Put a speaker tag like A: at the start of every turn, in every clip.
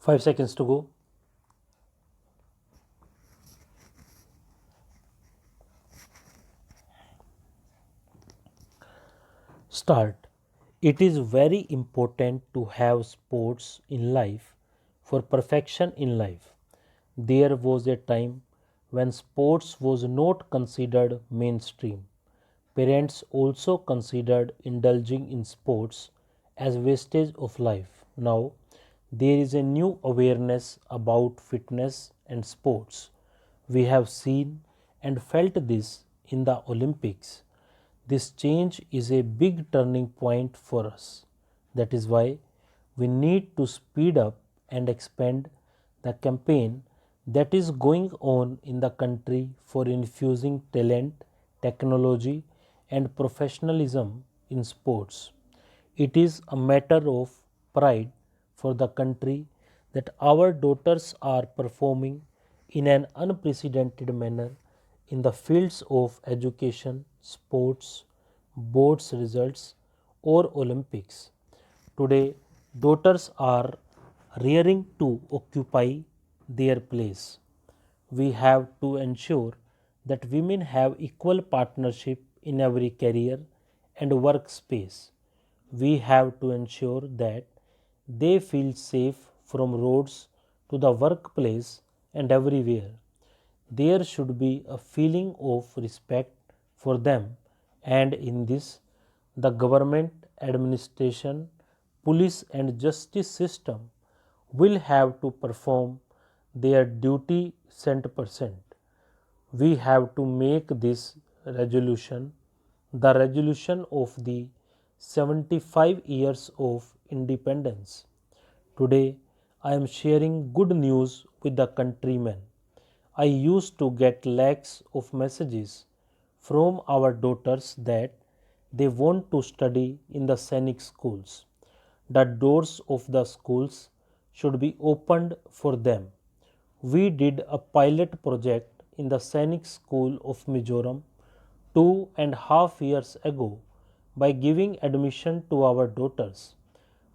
A: 5 seconds to go. Start. It is very important to have sports in life for perfection in life. There was a time when sports was not considered mainstream. Parents also considered indulging in sports as wastage of life. Now there is a new awareness about fitness and sports. We have seen and felt this in the Olympics. This change is a big turning point for us. That is why we need to speed up and expand the campaign that is going on in the country for infusing talent, technology, and professionalism in sports. It is a matter of pride for the country that our daughters are performing in an unprecedented manner in the fields of education, sports, boards results, or Olympics. Today, daughters are rearing to occupy their place. We have to ensure that women have equal partnership in every career and workspace. We have to ensure that they feel safe from roads to the workplace and everywhere. There should be a feeling of respect for them, and in this, the government, administration, police, and justice system will have to perform their duty 100%. We have to make this resolution the resolution of the 75 years of independence. Today, I am sharing good news with the countrymen. I used to get lakhs of messages from our daughters that they want to study in the Sainik schools. The doors of the schools should be opened for them. We did a pilot project in the Sainik School of Mizoram 2.5 years ago by giving admission to our daughters.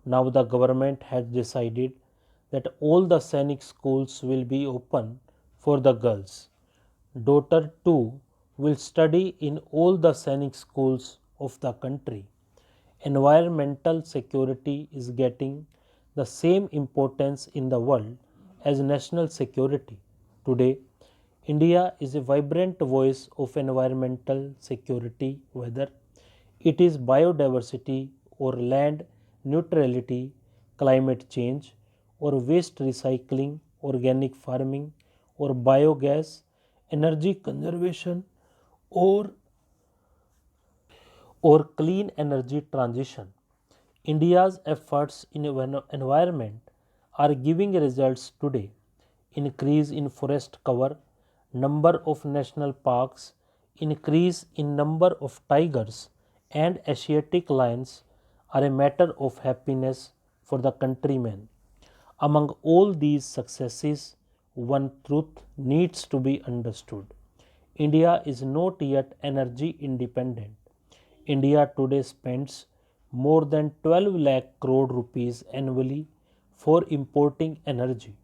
A: Now the government has decided that all the Sainik schools will be open for the girls. Daughter too will study in all the Sainik schools of the country. Environmental security is getting the same importance in the world as national security. Today, India is a vibrant voice of environmental security, whether it is biodiversity or land neutrality, climate change, or waste recycling, organic farming, or biogas, energy conservation, or clean energy transition. India's efforts in environment are giving results today. Increase in forest cover, number of national parks, increase in number of tigers and Asiatic lions are a matter of happiness for the countrymen. Among all these successes, one truth needs to be understood. India is not yet energy independent. India today spends more than 12 lakh crore rupees annually for importing energy.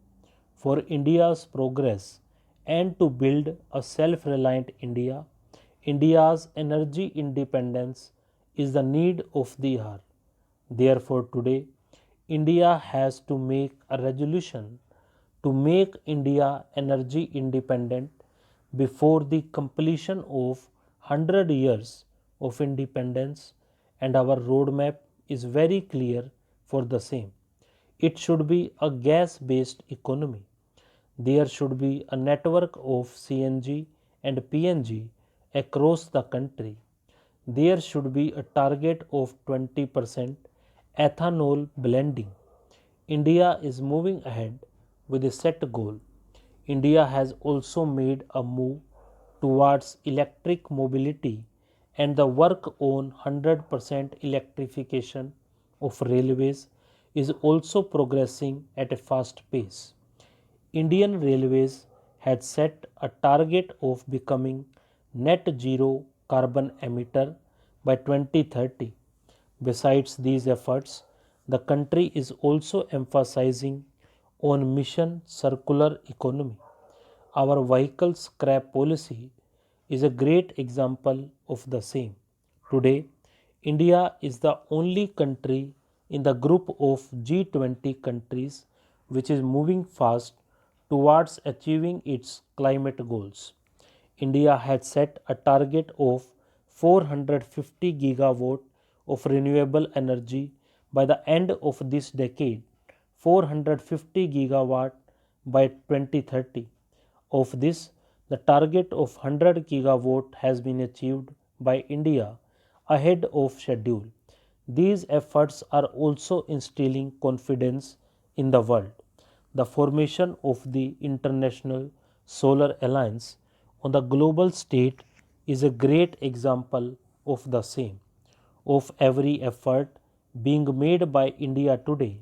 A: For India's progress and to build a self reliant India, India's energy independence is the need of the hour. Therefore, today, India has to make a resolution to make India energy independent before the completion of 100 years of independence, and our roadmap is very clear for the same. It should be a gas based economy. There should be a network of CNG and PNG across the country. There should be a target of 20% ethanol blending. India is moving ahead with a set goal. India has also made a move towards electric mobility, and the work on 100% electrification of railways is also progressing at a fast pace. Indian Railways had set a target of becoming net zero carbon emitter by 2030. Besides these efforts, the country is also emphasizing on mission circular economy. Our vehicle scrap policy is a great example of the same. Today, India is the only country in the group of G20 countries which is moving fast towards achieving its climate goals. India had set a target of 450 gigawatt of renewable energy by the end of this decade, 450 gigawatt by 2030. Of this, the target of 100 gigawatt has been achieved by India ahead of schedule. These efforts are also instilling confidence in the world. The formation of the International Solar Alliance on the global stage is a great example of the same. Of every effort being made by India today,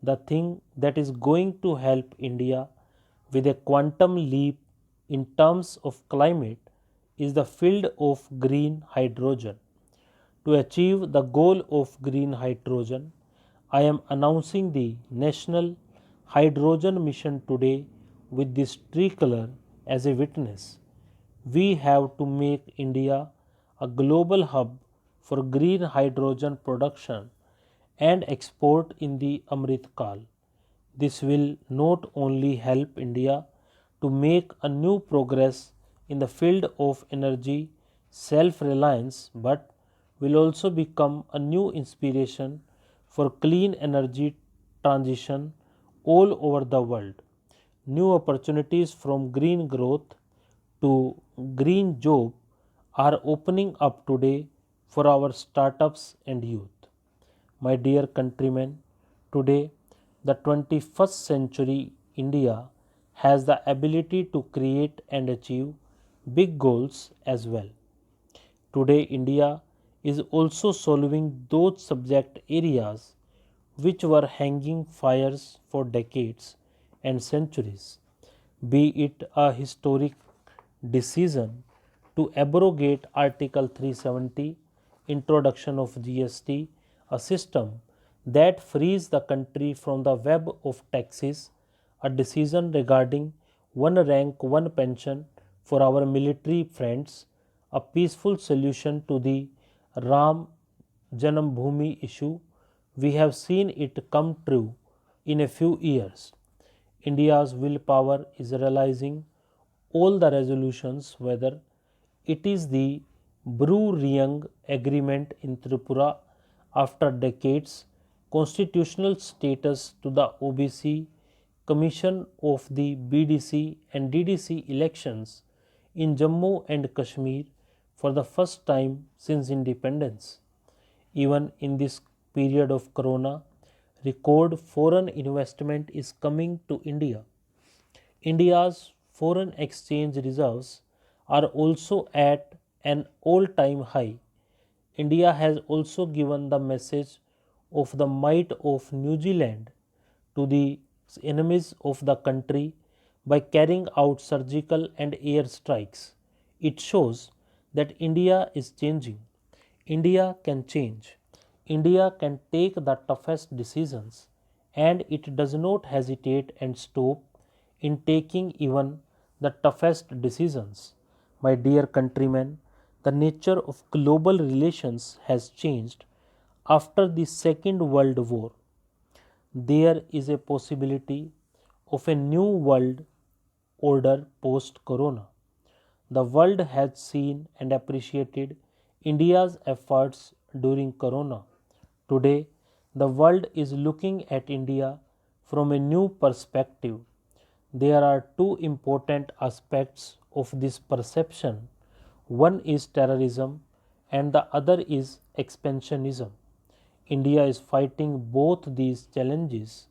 A: the thing that is going to help India with a quantum leap in terms of climate is the field of green hydrogen. To achieve the goal of green hydrogen, I am announcing the National Hydrogen Mission today with this tricolor as a witness. We have to make India a global hub for green hydrogen production and export in the Amrit Kal. This will not only help India to make a new progress in the field of energy self reliance but will also become a new inspiration for clean energy transition all over the world. New opportunities from green growth to green job are opening up today for our startups and youth. My dear countrymen, today the 21st century India has the ability to create and achieve big goals as well. Today, India is also solving those subject areas which were hanging fires for decades and centuries, be it a historic decision to abrogate Article 370, introduction of GST, a system that frees the country from the web of taxes, a decision regarding one rank, one pension for our military friends, a peaceful solution to the Ram Janambhoomi issue. We have seen it come true in a few years. India's willpower is realizing all the resolutions, whether it is the Bru-Riang agreement in Tripura after decades, constitutional status to the OBC, commission of the BDC and DDC elections in Jammu and Kashmir for the first time since independence. Even in this period of corona, record foreign investment is coming to India. India's foreign exchange reserves are also at an all time high. India has also given the message of the might of New Zealand to the enemies of the country by carrying out surgical and air strikes. It shows that India is changing. India can change. India can take the toughest decisions and it does not hesitate and stop in taking even the toughest decisions. My dear countrymen, the nature of global relations has changed after the Second World War. There is a possibility of a new world order post Corona. The world has seen and appreciated India's efforts during Corona. Today, the world is looking at India from a new perspective. There are two important aspects of this perception. One is terrorism and the other is expansionism. India is fighting both these challenges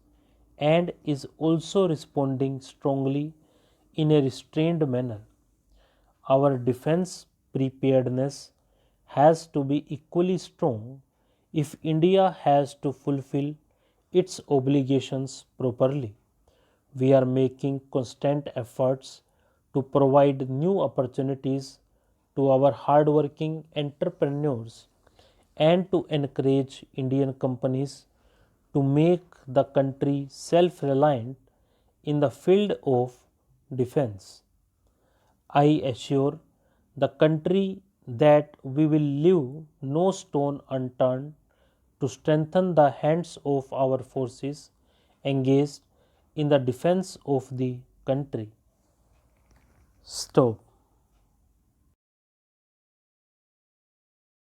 A: and is also responding strongly in a restrained manner. Our defense preparedness has to be equally strong if India has to fulfill its obligations properly. We are making constant efforts to provide new opportunities to our hardworking entrepreneurs and to encourage Indian companies to make the country self reliant in the field of defense. I assure the country that we will leave no stone unturned to strengthen the hands of our forces engaged in the defense of the country. Stop.